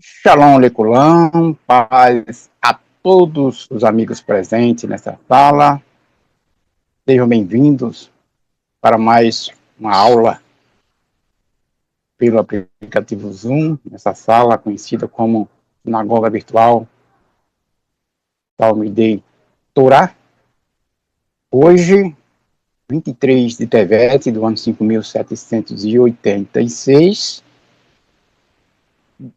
Shalom Leculão, paz a todos os amigos presentes nessa sala. Sejam bem-vindos para mais uma aula pelo aplicativo Zoom, nessa sala conhecida como Sinagoga Virtual Talmidei Torá. Hoje, 23 de Tevet, do ano 5786,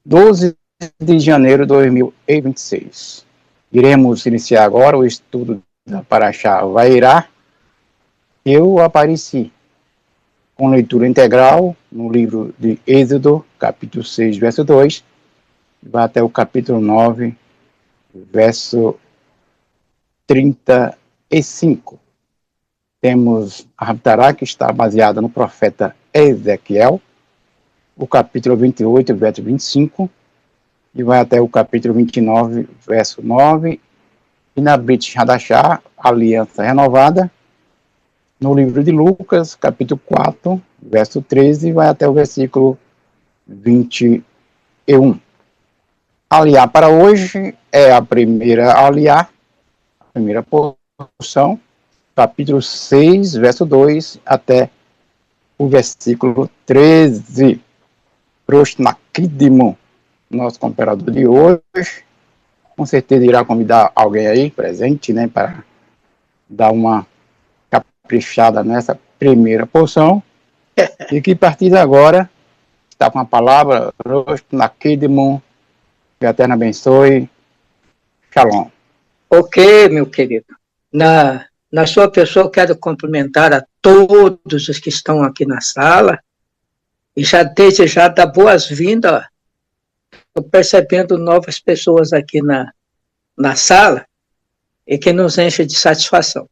12 de janeiro de 2026. Iremos iniciar agora o estudo da Parashá Vairá. Eu apareci com leitura integral no livro de Êxodo, capítulo 6, verso 2, vai até o capítulo 9, verso 35. Temos a Haftará, que está baseada no profeta Ezequiel, o capítulo 28, verso 25, e vai até o capítulo 29, verso 9, e na Brit Hadashah, Aliança Renovada, no livro de Lucas, capítulo 4, verso 13, e vai até o versículo 21. Aliá para hoje é a primeira aliá, a primeira porção, capítulo 6, verso 2, até o versículo 13. Rosh Nakidimo, nosso comperador de hoje, com certeza irá convidar alguém aí presente, né, para dar uma caprichada nessa primeira porção, e que a partir de agora está com a palavra Rosh Nakidimo, que a Eterna abençoe. Shalom. Ok, meu querido. Na sua pessoa, eu quero cumprimentar a todos os que estão aqui na sala e desde já dar boas-vindas. Estou percebendo novas pessoas aqui na sala e que nos enche de satisfação.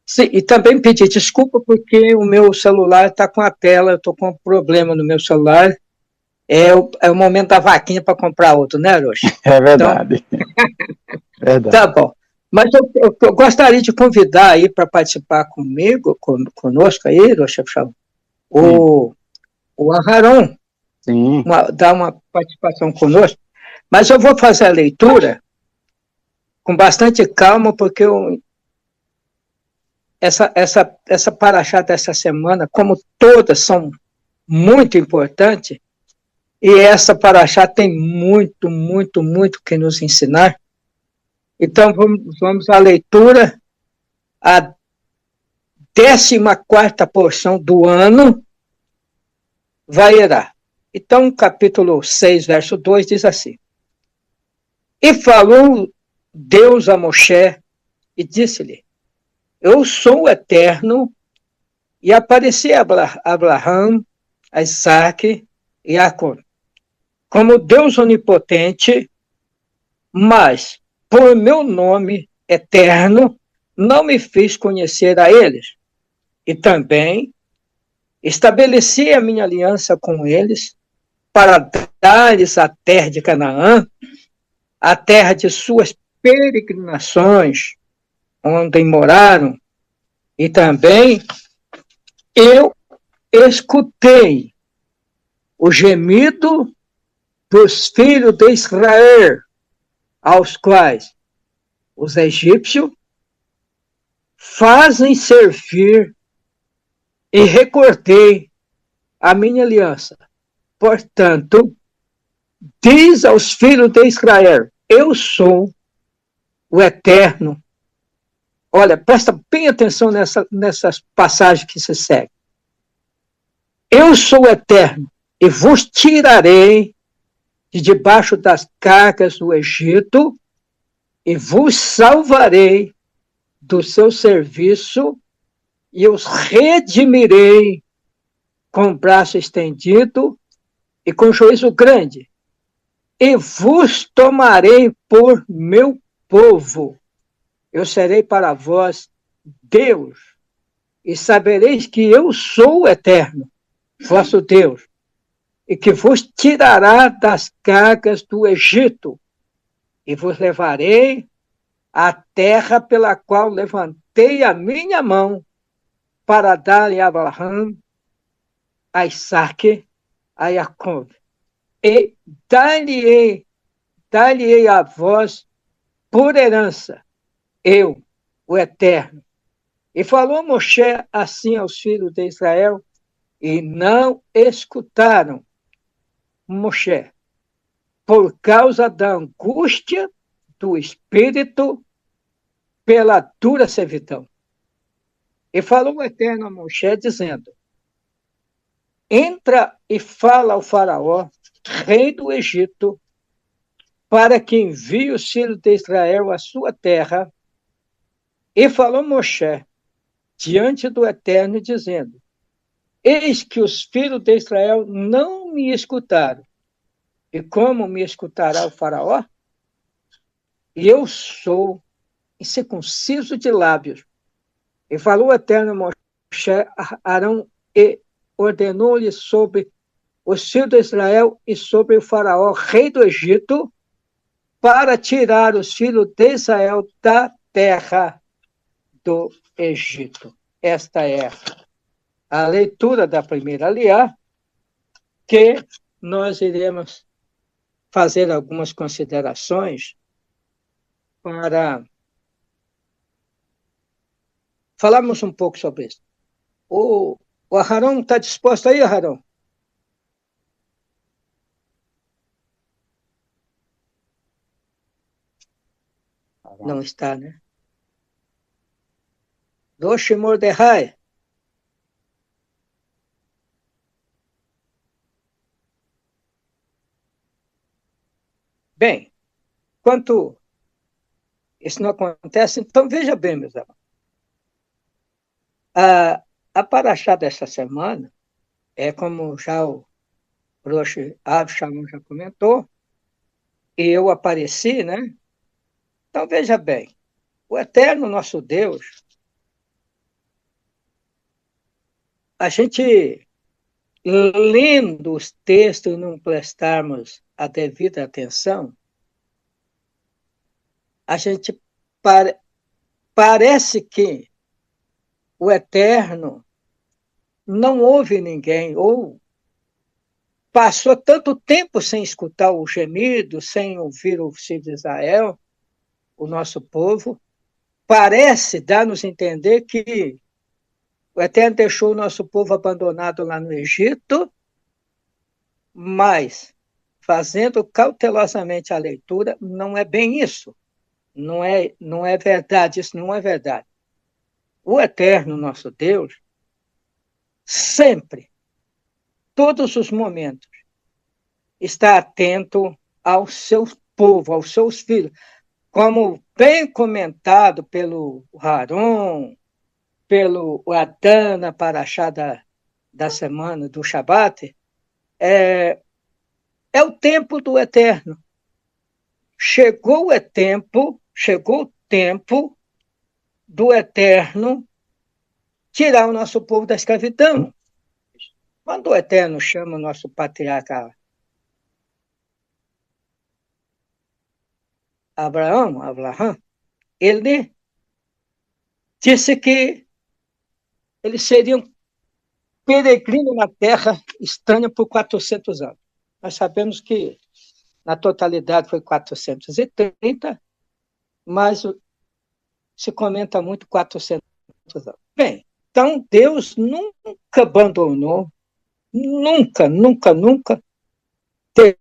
Sim, e também pedir desculpa porque o meu celular está com a tela, eu estou com um problema no meu celular. É o momento da vaquinha para comprar outro, né, Rocha? É verdade. Então, verdade. Tá bom. Mas eu gostaria de convidar aí para participar conosco aí, Rocha, o Aharon. Sim. Dar uma participação conosco. Mas eu vou fazer a leitura com bastante calma, porque essa paraxá dessa semana, como todas são muito importantes, e essa paraxá tem muito, muito, muito que nos ensinar. Então, vamos à leitura, a 14ª porção do ano, Vairá. Então, capítulo 6, verso 2, diz assim: E falou Deus a Moshe e disse-lhe: Eu sou o Eterno, e apareci a Abraham, a Isaac e a Jacó, como Deus onipotente, mas por meu nome eterno não me fiz conhecer a eles. E também estabeleci a minha aliança com eles para dar-lhes a terra de Canaã, a terra de suas peregrinações, onde moraram, e também eu escutei o gemido dos filhos de Israel, aos quais os egípcios fazem servir, e recordei a minha aliança. Portanto, diz aos filhos de Israel: Eu sou o Eterno. Olha, presta bem atenção nessas passagens que se seguem. Eu sou o Eterno, e vos tirarei de debaixo das cargas do Egito, e vos salvarei do seu serviço, e os redimirei com braço estendido e com juízo grande, e vos tomarei por meu povo. Eu serei para vós Deus, e sabereis que eu sou o Eterno, vosso Deus, e que vos tirará das cargas do Egito, e vos levarei à terra pela qual levantei a minha mão para dar a Abraham, a Isaac, a Jacó. e dar-lhe-ei a vós por herança, eu, o Eterno. E falou Moshe assim aos filhos de Israel, e não escutaram Moshe, por causa da angústia do espírito pela dura servidão. E falou o Eterno a Moshe, dizendo: entra e fala ao faraó, rei do Egito, para que envie os filhos de Israel à sua terra. E falou Moshe diante do Eterno, dizendo: eis que os filhos de Israel não me escutaram. E como me escutará o faraó? E eu sou incircunciso de lábios. E falou o Eterno a Moshe, a Arão, e ordenou-lhe sobre os filhos de Israel e sobre o faraó, rei do Egito, para tirar os filhos de Israel da terra do Egito. Esta é a leitura da primeira aliá, que nós iremos fazer algumas considerações para falarmos um pouco sobre isso. O Aharon está disposto aí, Aharon? Não está, né? Doshi Mordecai. Bem, enquanto isso não acontece, então veja bem, meus amigos. A paraxá dessa semana é como já o Rosh Avshalom já comentou, e eu apareci, né? Então veja bem, o eterno nosso Deus, a gente lendo os textos e não prestarmos a devida atenção, a gente parece que o eterno não ouve ninguém, ou passou tanto tempo sem escutar o gemido, sem ouvir o filho de Israel, o nosso povo, parece dar-nos a entender que o Eterno deixou o nosso povo abandonado lá no Egito, mas, fazendo cautelosamente a leitura, não é bem isso. Não é verdade, isso não é verdade. O Eterno, nosso Deus, sempre, todos os momentos, está atento ao seu povo, aos seus filhos. Como bem comentado pelo Haron, pelo Adão na paraxá da semana, do Shabat, é o tempo do Eterno. Chegou o tempo do Eterno tirar o nosso povo da escravidão. Quando o Eterno chama o nosso patriarca Abraão, ele disse que eles seriam peregrinos na terra estranha por 400 anos. Nós sabemos que na totalidade foi 430, mas se comenta muito 400 anos. Bem, então Deus nunca abandonou, nunca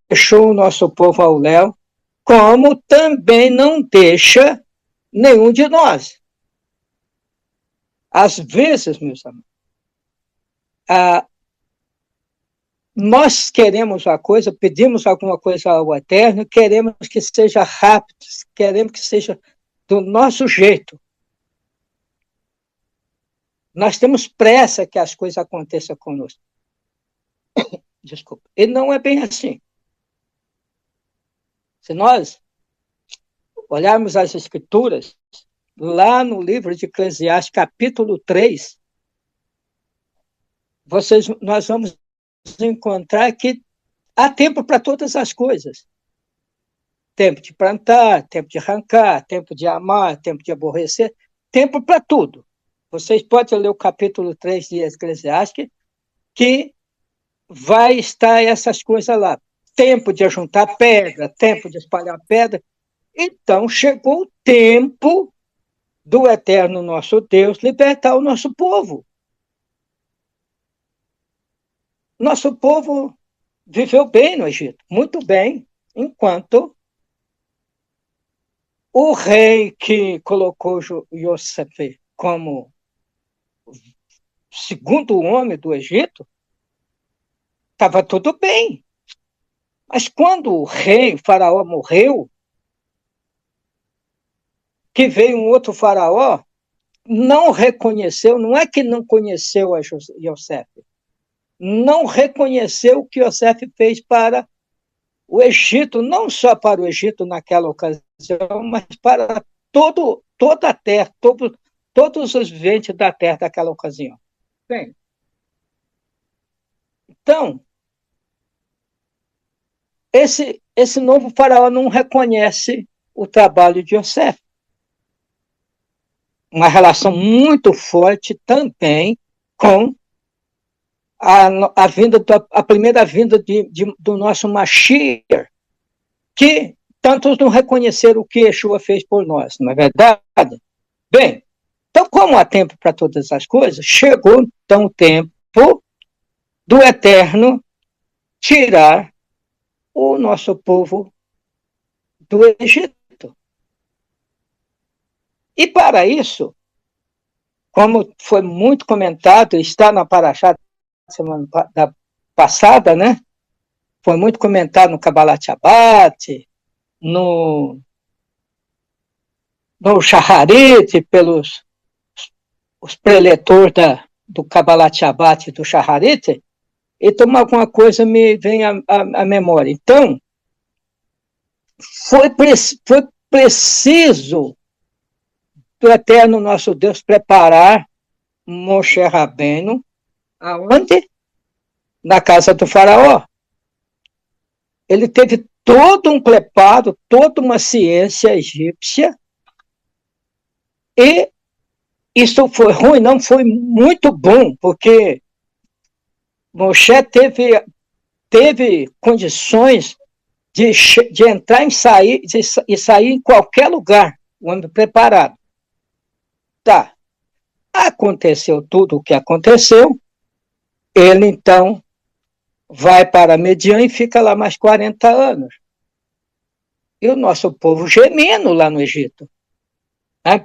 deixou o nosso povo ao léu, como também não deixa nenhum de nós. Às vezes, meus amigos, nós queremos uma coisa, pedimos alguma coisa ao Eterno, queremos que seja rápido, queremos que seja do nosso jeito. Nós temos pressa que as coisas aconteçam conosco. Desculpa. E não é bem assim. Se nós olharmos as Escrituras, lá no livro de Eclesiastes, capítulo 3, nós vamos encontrar que há tempo para todas as coisas. Tempo de plantar, tempo de arrancar, tempo de amar, tempo de aborrecer, tempo para tudo. Vocês podem ler o capítulo 3 de Eclesiastes, que vai estar essas coisas lá. tempo de ajuntar pedra, tempo de espalhar pedra. Então chegou o tempo do eterno nosso Deus libertar o nosso povo. Nosso povo viveu bem no Egito, muito bem, enquanto o rei que colocou Yosef como segundo homem do Egito, estava tudo bem. Mas quando o rei, o faraó, morreu, que veio um outro faraó, não reconheceu, não é que não conheceu a Yosef, não reconheceu o que Yosef fez para o Egito, não só para o Egito naquela ocasião, mas para toda a terra, todos os viventes da terra daquela ocasião. Bem, então, esse novo faraó não reconhece o trabalho de Yosef. Uma relação muito forte também com a primeira vinda do nosso Mashiach, que tantos não reconheceram o que Yeshua fez por nós, não é verdade? Bem, então, como há tempo para todas as coisas, chegou então o tempo do Eterno tirar o nosso povo do Egito. E para isso, como foi muito comentado, está na Parashá semana passada, né? Foi muito comentado no Kabbalat Shabbat, no Shaharit, pelos os preletores do Kabbalat Shabbat e do Shaharit, então alguma coisa me vem à memória. Então, foi preciso do Eterno nosso Deus preparar Moshe Rabbeinu, aonde? Na casa do faraó. Ele teve todo um preparo, toda uma ciência egípcia, e isso foi ruim, não foi muito bom, porque Moshe teve condições de entrar e sair em qualquer lugar, um homem preparado. Tá. Aconteceu tudo o que aconteceu, ele então vai para Median e fica lá mais 40 anos. E o nosso povo gemendo lá no Egito.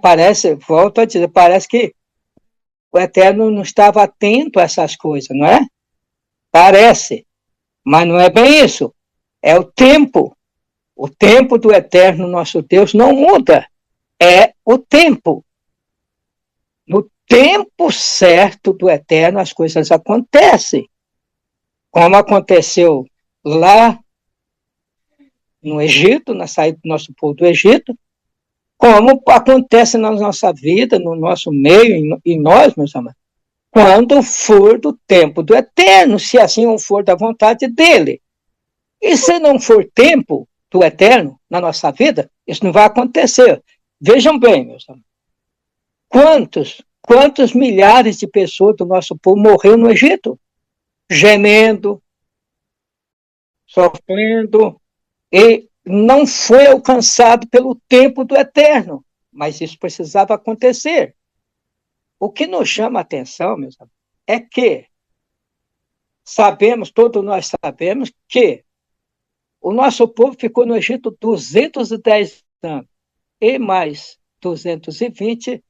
Parece, volto a dizer, parece que o Eterno não estava atento a essas coisas, não é? Parece, mas não é bem isso. É o tempo. O tempo do Eterno nosso Deus não muda. É o tempo. No tempo certo do Eterno as coisas acontecem. Como aconteceu lá no Egito, na saída do nosso povo do Egito, como acontece na nossa vida, no nosso meio, e nós, meus amados, quando for do tempo do Eterno, se assim não for da vontade dele. E se não for tempo do Eterno na nossa vida, isso não vai acontecer. Vejam bem, meus amados, quantos milhares de pessoas do nosso povo morreram no Egito, gemendo, sofrendo, e não foi alcançado pelo tempo do Eterno, mas isso precisava acontecer. O que nos chama a atenção, meus amigos, é que todos nós sabemos que o nosso povo ficou no Egito 210 anos e mais 220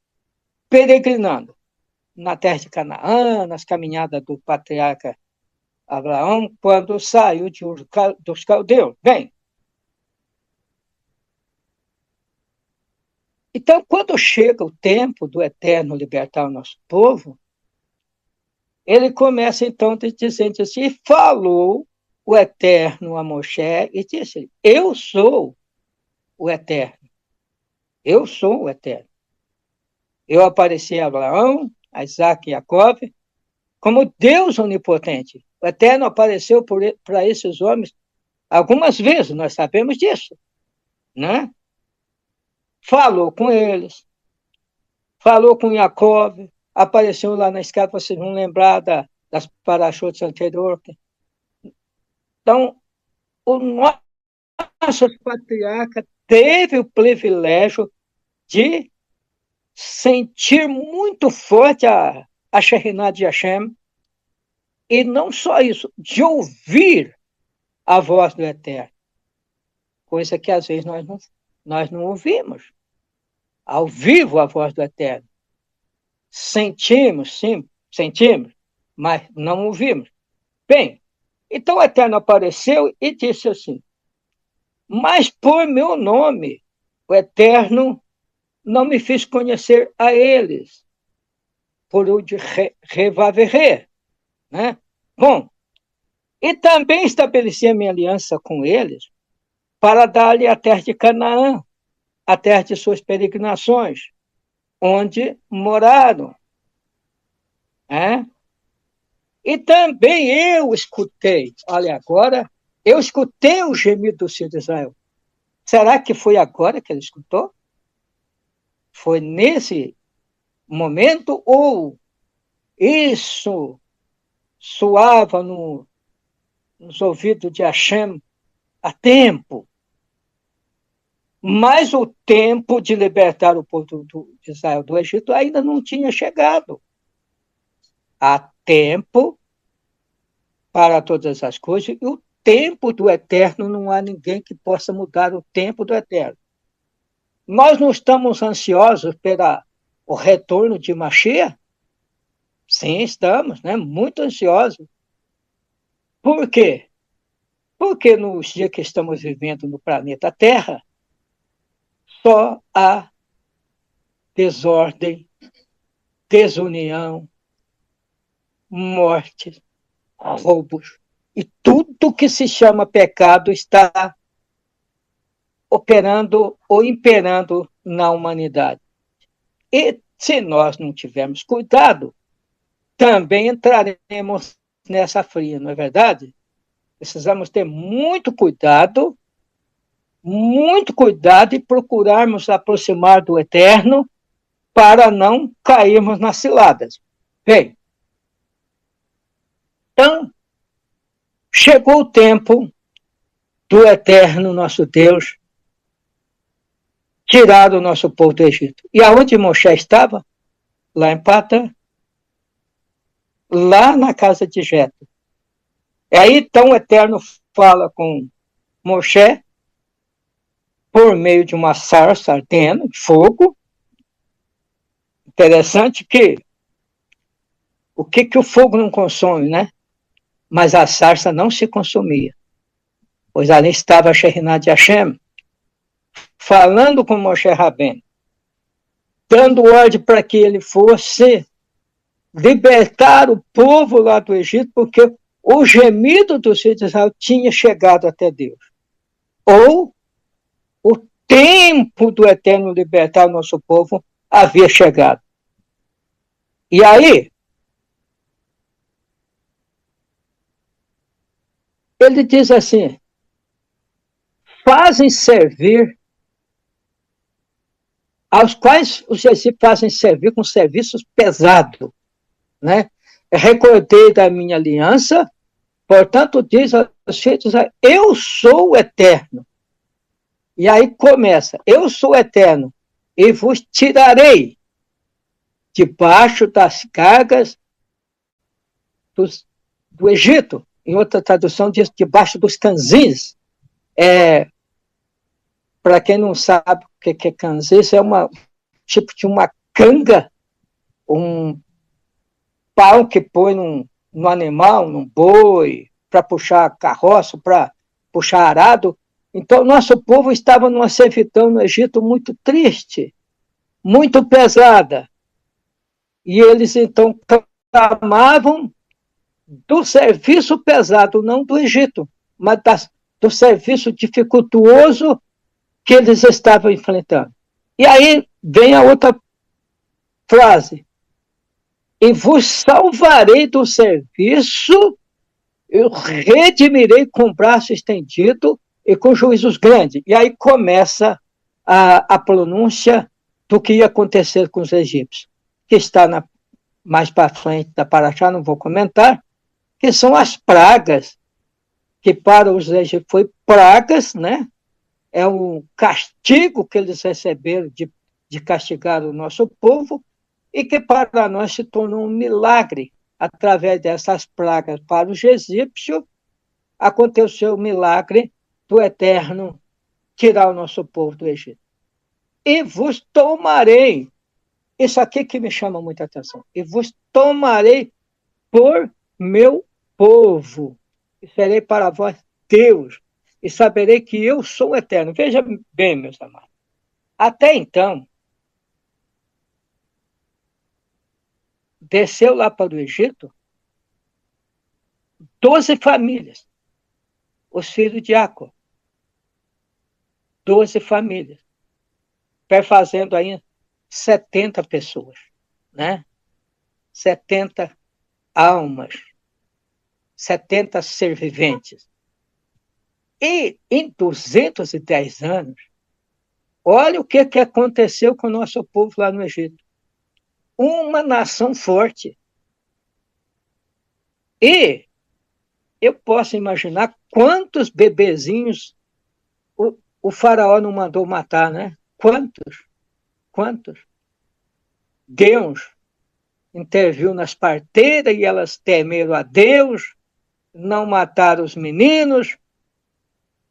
peregrinando na terra de Canaã, nas caminhadas do patriarca Abraão, quando saiu dos caldeus. Bem, então, quando chega o tempo do Eterno libertar o nosso povo, ele começa, então, dizendo assim, e falou o Eterno a Moshe e disse, eu sou o Eterno. Eu sou o Eterno. Eu apareci a Abraão, a Isaac e a Jacó, como Deus onipotente. O Eterno apareceu para esses homens algumas vezes, nós sabemos disso, né? Falou com eles, falou com Jacó, apareceu lá na escada, vocês vão lembrar das parachotes anteriores. Então, o nosso patriarca teve o privilégio de sentir muito forte a Shekhinah de Hashem, e não só isso, de ouvir a voz do Eterno, coisa que às vezes nós não ouvimos ao vivo a voz do Eterno. Sentimos, sim, sentimos, mas não ouvimos. Bem, então o Eterno apareceu e disse assim: mas por meu nome, o Eterno não me fez conhecer a eles, por o de Revaverê, né? Bom, e também estabeleci a minha aliança com eles para dar-lhe a terra de Canaã, a terra de suas peregrinações, onde moraram. Né? E também eu escutei, olha, agora, eu escutei o gemido do filho de Israel. Será que foi agora que ele escutou? Foi nesse momento ou isso soava nos ouvidos de Hashem há tempo? Mas o tempo de libertar o povo de Israel do Egito ainda não tinha chegado. Há tempo para todas as coisas, e o tempo do Eterno, não há ninguém que possa mudar o tempo do Eterno. Nós não estamos ansiosos pelo retorno de Mashiach? Sim, estamos, né? Muito ansiosos. Por quê? Porque nos dias que estamos vivendo no planeta Terra, só há desordem, desunião, morte, roubos. E tudo que se chama pecado está operando ou imperando na humanidade. E se nós não tivermos cuidado, também entraremos nessa fria, não é verdade? Precisamos ter muito cuidado e procurarmos aproximar do Eterno para não cairmos nas ciladas. Bem, então, chegou o tempo do Eterno, nosso Deus, tirar o nosso povo do Egito. E aonde Moshe estava? Lá em Patã, lá na casa de Jetro. E aí, então, o Eterno fala com Moshe por meio de uma sarça ardendo, de fogo. Interessante que o que o fogo não consome, né? Mas a sarça não se consumia, pois ali estava a Shekhinah de Hashem, falando com Moshe Rabbeinu, dando ordem para que ele fosse libertar o povo lá do Egito, porque o gemido dos filhos de Israel tinha chegado até Deus. Ou o tempo do Eterno libertar o nosso povo havia chegado. E aí, ele diz assim: fazem servir, aos quais os egípcios fazem servir com serviços pesados, né? Recordei da minha aliança, portanto diz aos filhos de Israel: eu sou o Eterno. E aí começa: eu sou o Eterno, e vos tirarei debaixo das cargas do Egito. Em outra tradução diz debaixo dos canzins. Para quem não sabe o que é canzins, é tipo de uma canga, um pau que põe no animal, num boi, para puxar carroça, para puxar arado. Então, nosso povo estava numa servidão no Egito muito triste, muito pesada. E eles, então, clamavam do serviço pesado, não do Egito, mas do serviço dificultuoso que eles estavam enfrentando. E aí vem a outra frase: e vos salvarei do serviço, eu redimirei com o braço estendido e com juízos grandes. E aí começa a pronúncia do que ia acontecer com os egípcios, que está mais para frente da Paraxá, não vou comentar, que são as pragas que para os egípcios foi pragas, né? É um castigo que eles receberam de castigar o nosso povo, e que para nós se tornou um milagre. Através dessas pragas para os egípcios, aconteceu o milagre do Eterno tirar o nosso povo do Egito. E vos tomarei, isso aqui que me chama muita atenção, e vos tomarei por meu povo, e serei para vós Deus, e saberei que eu sou o Eterno. Veja bem, meus amados, até então, desceu lá para o Egito 12 famílias, os filhos de Jacó, 12 famílias, perfazendo aí 70 pessoas, né? 70 almas, 70 ser viventes. E em 210 anos, olha o que aconteceu com o nosso povo lá no Egito. Uma nação forte. E eu posso imaginar quantos bebezinhos o faraó não mandou matar, né? Quantos? Quantos? Deus interviu nas parteiras e elas temeram a Deus, não mataram os meninos,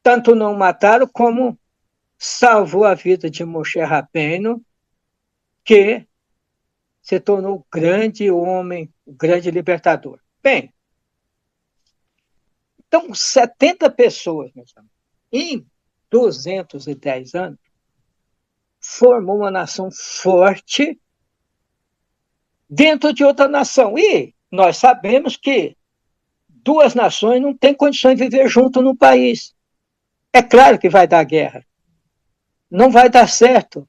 tanto não mataram como salvou a vida de Moshe Rabbeinu, que se tornou o grande homem, o grande libertador. Bem, então 70 pessoas, meus amigos, em 210 anos, formou uma nação forte dentro de outra nação. E nós sabemos que duas nações não têm condições de viver junto no país. É claro que vai dar guerra. Não vai dar certo.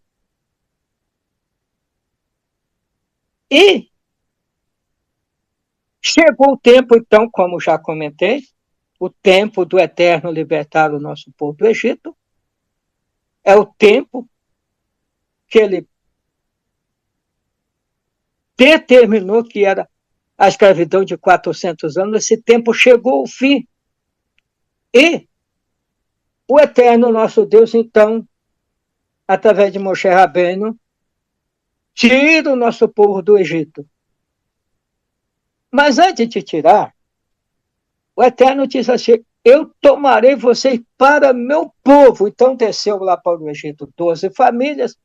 E chegou o tempo, então, como já comentei, o tempo do Eterno libertar o nosso povo do Egito. É o tempo que ele determinou que era a escravidão de 400 anos. Esse tempo chegou ao fim. E o Eterno, nosso Deus, então, através de Moshe Rabbeinu, tira o nosso povo do Egito. Mas antes de tirar, o Eterno diz assim: eu tomarei vocês para meu povo. Então desceu lá para o Egito 12 famílias,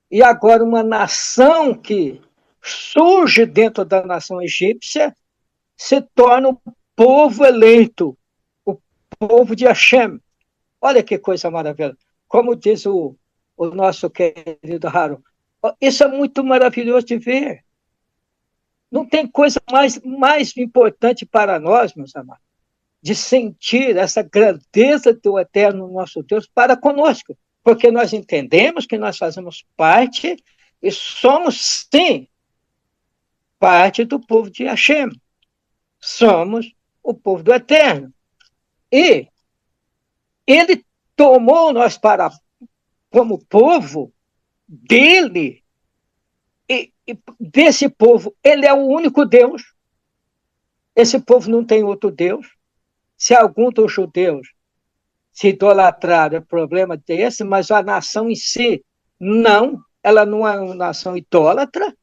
e agora uma nação que surge dentro da nação egípcia se torna o povo eleito, o povo de Hashem. Olha que coisa maravilhosa. Como diz o nosso querido Harold, isso é muito maravilhoso de ver. Não tem coisa mais importante para nós, meus amados, de sentir essa grandeza do Eterno nosso Deus para conosco, porque nós entendemos que nós fazemos parte e somos, sim, parte do povo de Hashem. Somos o povo do Eterno. E ele tomou nós como povo dele, e desse povo, ele é o único Deus. Esse povo não tem outro Deus. Se algum dos judeus se idolatraram, é problema desse, mas a nação em si, não. Ela não é uma nação idólatra.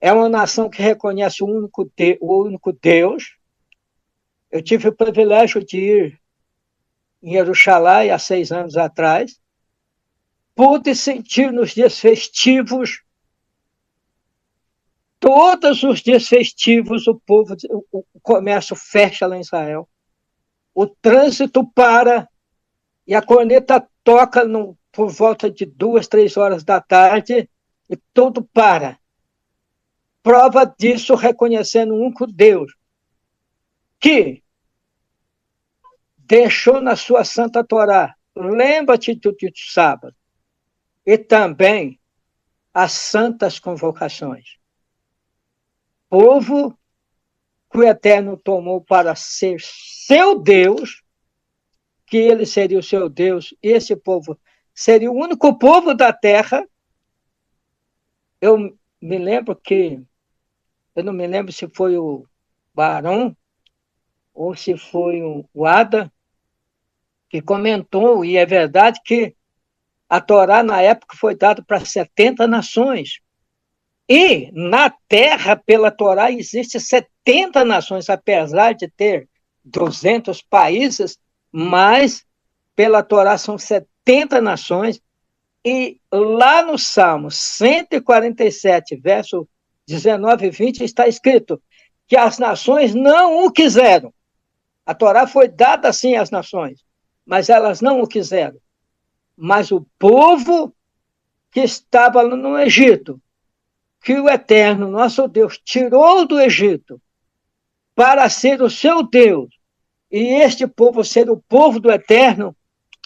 É uma nação que reconhece o único Deus. Eu tive o privilégio de ir em Jerusalém há 6 anos atrás. Pude sentir nos dias festivos, todos os dias festivos, o comércio fecha lá em Israel. O trânsito para e a corneta toca por volta de 2, 3 horas da tarde e tudo para. Prova disso reconhecendo um único Deus que deixou na sua santa Torá, lembra-te do dia de sábado, e também as santas convocações. Povo que o Eterno tomou para ser seu Deus, que ele seria o seu Deus, e esse povo seria o único povo da terra. Eu não me lembro se foi o Barão ou se foi o Ada, que comentou, e é verdade que a Torá, na época, foi dada para 70 nações. E na Terra, pela Torá, existem 70 nações, apesar de ter 200 países, mas pela Torá são 70 nações. E lá no Salmo 147, verso 19 e 20, está escrito que as nações não o quiseram. A Torá foi dada assim às nações, mas elas não o quiseram. Mas o povo que estava no Egito, que o Eterno, nosso Deus, tirou do Egito para ser o seu Deus, e este povo ser o povo do Eterno,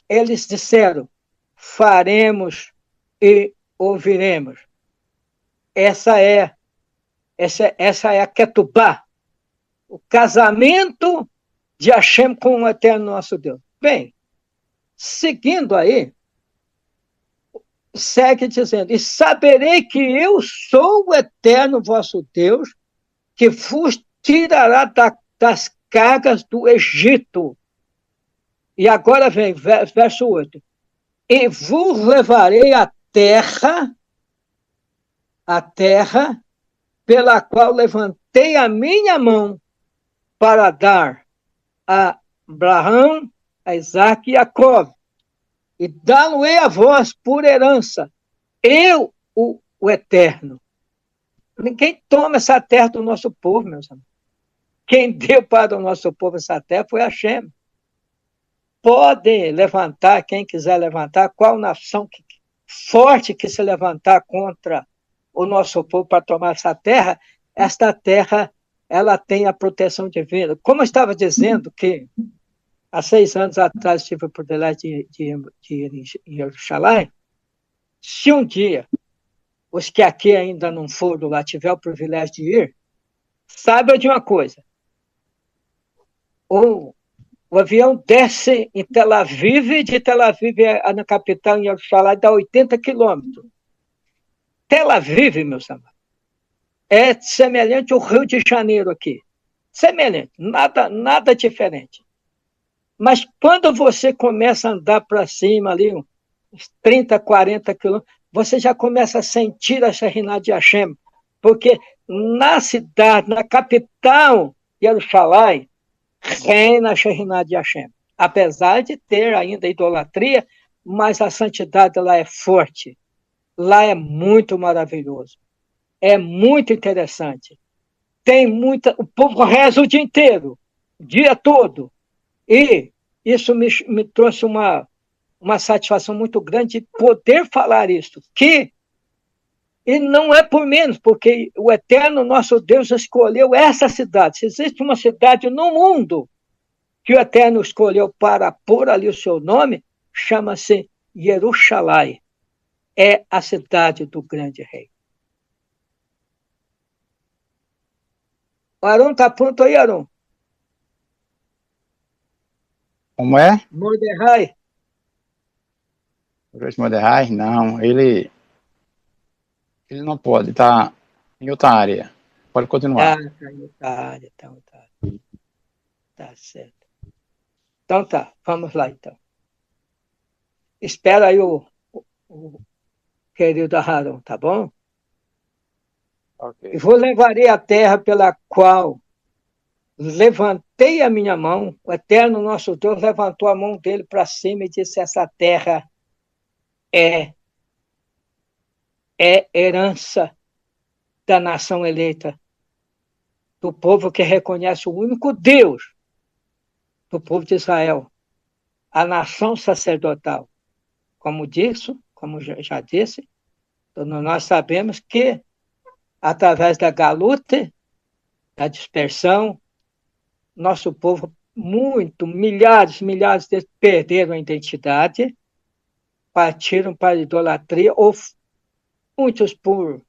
eles disseram: faremos e ouviremos. Essa é a Ketubá, o casamento de Hashem com o Eterno nosso Deus. Bem, seguindo aí, segue dizendo: e saberei que eu sou o Eterno vosso Deus, que vos tirará das cargas do Egito. E agora vem, verso 8. E vos levarei a terra pela qual levantei a minha mão para dar a Abraão, a Isaac e a Jacó, e dá-lo-ei a vós por herança. Eu, o Eterno. Ninguém toma essa terra do nosso povo, meus amigos. Quem deu para o nosso povo essa terra foi Hashem. Pode levantar, quem quiser levantar, qual nação forte que se levantar contra o nosso povo para tomar essa terra, esta terra ela tem a proteção divina. Como eu estava dizendo que há 6 anos atrás tive o privilégio de ir em Jerusalém, se um dia os que aqui ainda não foram lá tiver o privilégio de ir, saiba de uma coisa: o avião desce em Tel Aviv, de Tel Aviv na capital, em Jerusalém, dá 80 quilômetros. Tel Aviv, meus amados, é semelhante ao Rio de Janeiro aqui. Semelhante, nada diferente. Mas quando você começa a andar para cima ali, uns 30, 40 quilômetros, você já começa a sentir a Shekhinah de Hashem, porque na cidade, na capital, Jerusalém, reina a Shekhinah de Hashem. Apesar de ter ainda idolatria, mas a santidade lá é forte. Lá é muito maravilhoso. É muito interessante. O povo reza o dia inteiro, o dia todo. E isso me trouxe uma satisfação muito grande de poder falar isso. E não é por menos, porque o Eterno, nosso Deus, escolheu essa cidade. Se existe uma cidade no mundo que o Eterno escolheu para pôr ali o seu nome, chama-se Jerusalém. É a cidade do grande rei. O Aron está pronto aí, Aron? Como é? Mordecai. O Mordecai? Não, ele não pode, está em outra área. Pode continuar. Está em outra área, então tá. Tá certo. Então tá, vamos lá então. Espera aí o querido Aron, tá bom? Okay. E vou levarei a terra pela qual levantei a minha mão, o Eterno nosso Deus levantou a mão dele para cima e disse: essa terra é herança da nação eleita, do povo que reconhece o único Deus, do povo de Israel, a nação sacerdotal. Como já disse, nós sabemos que através da galute, da dispersão, nosso povo, milhares deles perderam a identidade, partiram para a idolatria, ou muitos por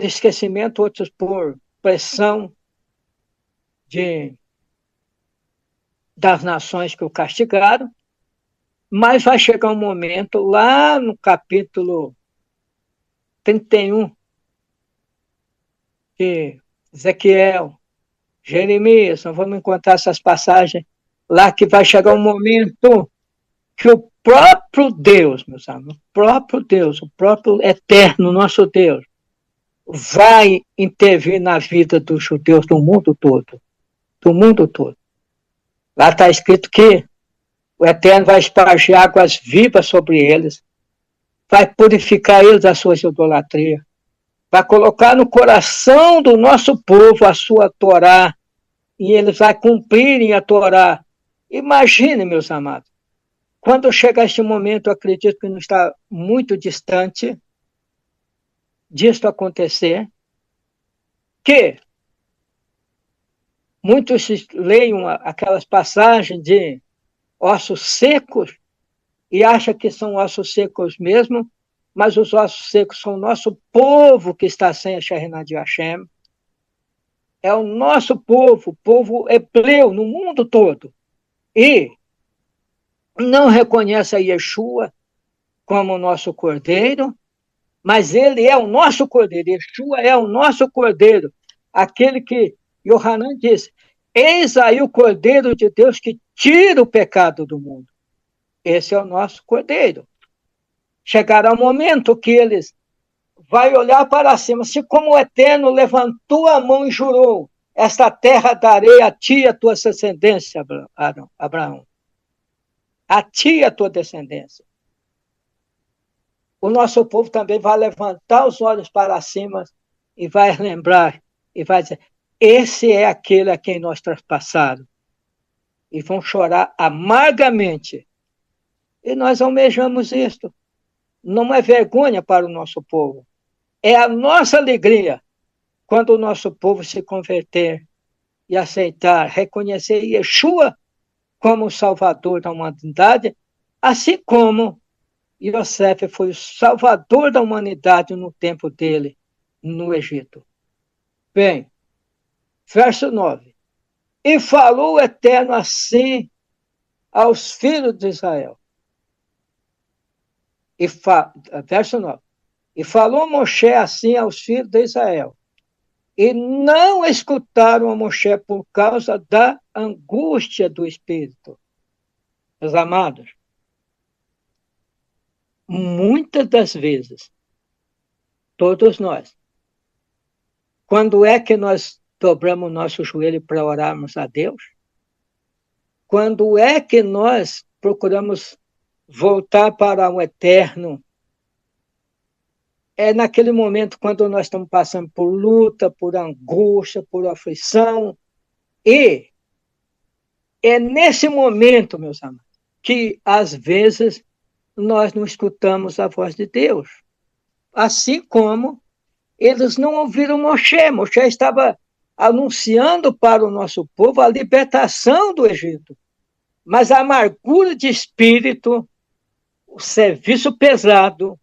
esquecimento, outros por pressão das nações que o castigaram, mas vai chegar um momento, lá no capítulo 31 de Ezequiel, Jeremias, nós vamos encontrar essas passagens lá que vai chegar um momento que o próprio Deus, meus amigos, o próprio Eterno, nosso Deus, vai intervir na vida dos judeus do mundo todo. Do mundo todo. Lá está escrito que o Eterno vai espargir águas vivas sobre eles, vai purificar eles da sua idolatria, vai colocar no coração do nosso povo a sua Torá, e eles vão cumprirem a Torá. Imagine, meus amados, quando chegar este momento, eu acredito que não está muito distante disto acontecer, que muitos leiam aquelas passagens de ossos secos e acham que são ossos secos mesmo, mas os ossos secos são o nosso povo que está sem a Shekhinah de Hashem. É o nosso povo hebreu no mundo todo. E não reconhece a Yeshua como o nosso cordeiro, mas ele é o nosso cordeiro. Yeshua é o nosso cordeiro. Aquele que Yohanan disse, eis aí o cordeiro de Deus que tira o pecado do mundo. Esse é o nosso cordeiro. Chegará o momento que eles vai olhar para cima, assim como o Eterno levantou a mão e jurou, esta terra darei a ti e a tua descendência, Abraão. A ti e a tua descendência. O nosso povo também vai levantar os olhos para cima e vai lembrar, e vai dizer, esse é aquele a quem nós traspassaram. E vão chorar amargamente. E nós almejamos isto. Não é vergonha para o nosso povo. É a nossa alegria quando o nosso povo se converter e aceitar, reconhecer Yeshua como o Salvador da humanidade, assim como Yosef foi o Salvador da humanidade no tempo dele, no Egito. Bem, verso 9. E falou o Eterno assim aos filhos de Israel. Verso 9. E falou Moshe assim aos filhos de Israel. E não escutaram a Moshe por causa da angústia do Espírito. Meus amados, muitas das vezes, todos nós, quando é que nós dobramos o nosso joelho para orarmos a Deus? Quando é que nós procuramos voltar para o Eterno? É naquele momento quando nós estamos passando por luta, por angústia, por aflição. E é nesse momento, meus amados, que às vezes nós não escutamos a voz de Deus. Assim como eles não ouviram Moshe. Moshe estava anunciando para o nosso povo a libertação do Egito. Mas a amargura de espírito, o serviço pesado,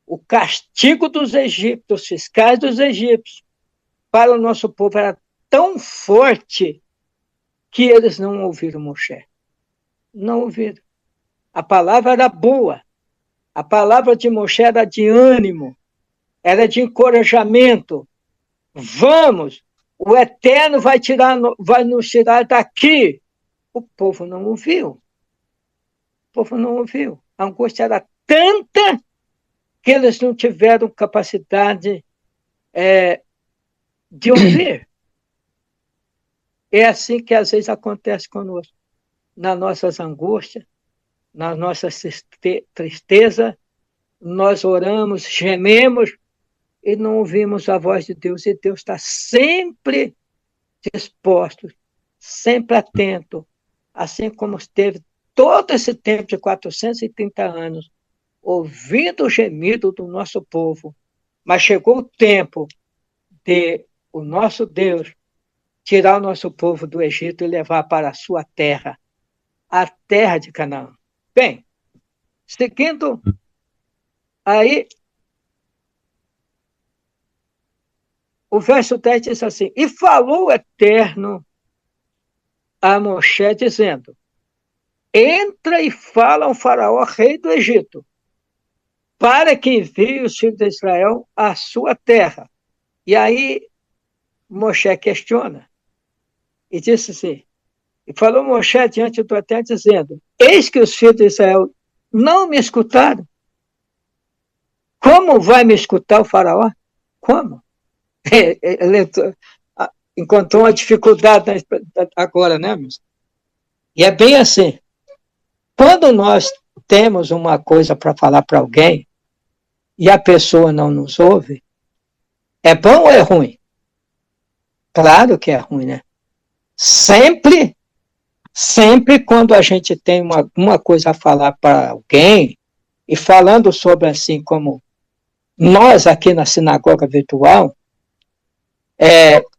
o castigo dos egípcios, dos fiscais dos egípcios, para o nosso povo era tão forte que eles não ouviram Moshe. Não ouviram. A palavra era boa. A palavra de Moshe era de ânimo, era de encorajamento. Vamos, o Eterno vai nos tirar daqui. O povo não ouviu. O povo não ouviu. A angústia era tanta que eles não tiveram capacidade de ouvir. É assim que às vezes acontece conosco. Nas nossas angústias, nas nossas tristezas, nós oramos, gememos e não ouvimos a voz de Deus. E Deus está sempre disposto, sempre atento, assim como esteve todo esse tempo de 430 anos, ouvindo o gemido do nosso povo. Mas chegou o tempo de o nosso Deus tirar o nosso povo do Egito e levar para a sua terra, a terra de Canaã. Bem, seguindo, aí o verso 10 diz assim, e falou o Eterno a Moshe, dizendo, entra e fala ao faraó, rei do Egito, para que envie os filhos de Israel à sua terra. E aí Moshe questiona, e disse assim, e falou Moshe diante do Eterno, dizendo, eis que os filhos de Israel não me escutaram. Como vai me escutar o faraó? Como? Ele encontrou uma dificuldade agora, né, meus? E é bem assim. Quando nós temos uma coisa para falar para alguém e a pessoa não nos ouve, é bom ou é ruim? Claro que é ruim, né? Sempre quando a gente tem uma coisa a falar para alguém, e falando sobre assim como nós aqui na sinagoga virtual,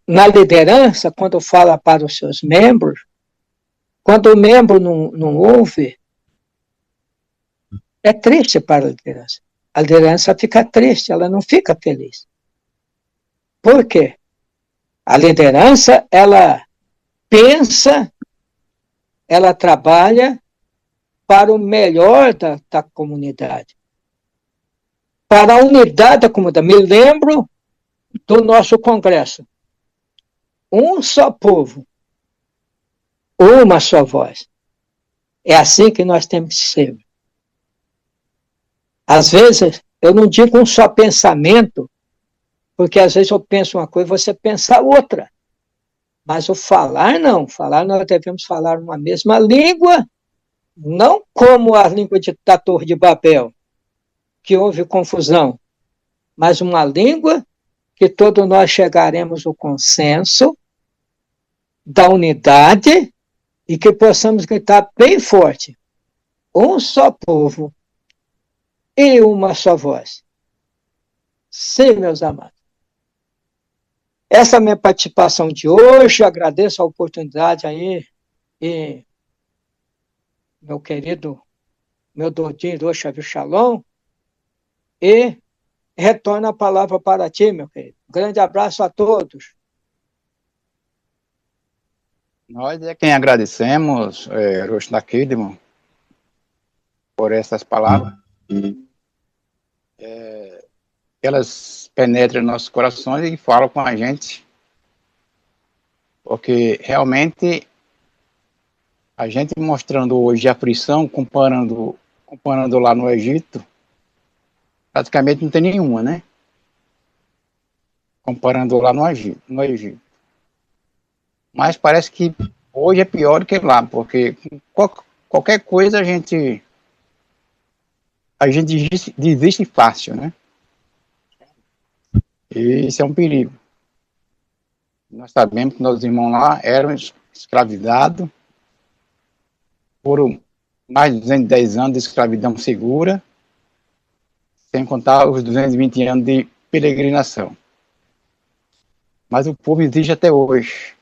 na liderança, quando fala para os seus membros, quando o membro não ouve, é triste para a liderança. A liderança fica triste, ela não fica feliz. Por quê? A liderança, ela pensa, ela trabalha para o melhor da comunidade, para a unidade da comunidade. Me lembro do nosso congresso. Um só povo, uma só voz. É assim que nós temos que ser. Às vezes, eu não digo um só pensamento, porque às vezes eu penso uma coisa e você pensa outra. Mas o falar, não. Falar, nós devemos falar uma mesma língua, não como a língua da Torre de Babel, que houve confusão, mas uma língua que todos nós chegaremos ao consenso da unidade e que possamos gritar bem forte. Um só povo e uma só voz. Sim, meus amados. Essa é a minha participação de hoje. Agradeço a oportunidade aí e meu querido, meu Dodinho do Xavier Shalom, e retorno a palavra para ti, meu querido. Grande abraço a todos. Nós é quem agradecemos, Rosh Nakidmo, por essas palavras. Elas penetram em nossos corações e falam com a gente, porque realmente a gente mostrando hoje a aflição, comparando lá no Egito, praticamente não tem nenhuma, né? Comparando lá no Egito. Mas parece que hoje é pior do que lá, porque qualquer coisa a gente desiste fácil, né? E isso é um perigo. Nós sabemos que nossos irmãos lá eram escravizados, foram mais de 210 anos de escravidão segura, sem contar os 220 anos de peregrinação. Mas o povo exige até hoje.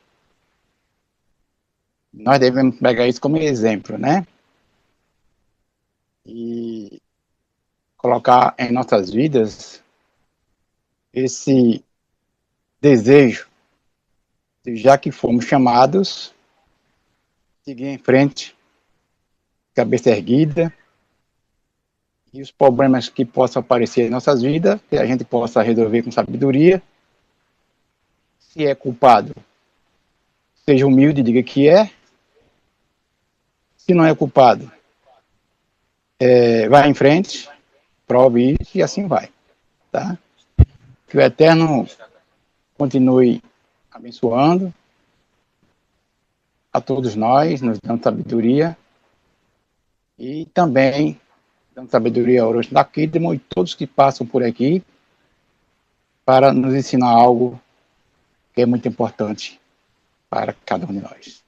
Nós devemos pegar isso como exemplo, né? E colocar em nossas vidas esse desejo de, já que fomos chamados, seguir em frente, cabeça erguida, e os problemas que possam aparecer em nossas vidas, que a gente possa resolver com sabedoria. Se é culpado, seja humilde e diga que é. Se não é culpado, vá em frente, prove isso e assim vai. Tá? Que o Eterno continue abençoando a todos nós, nos dando sabedoria, e também dando sabedoria ao Rosh Nakidmo e todos que passam por aqui para nos ensinar algo que é muito importante para cada um de nós.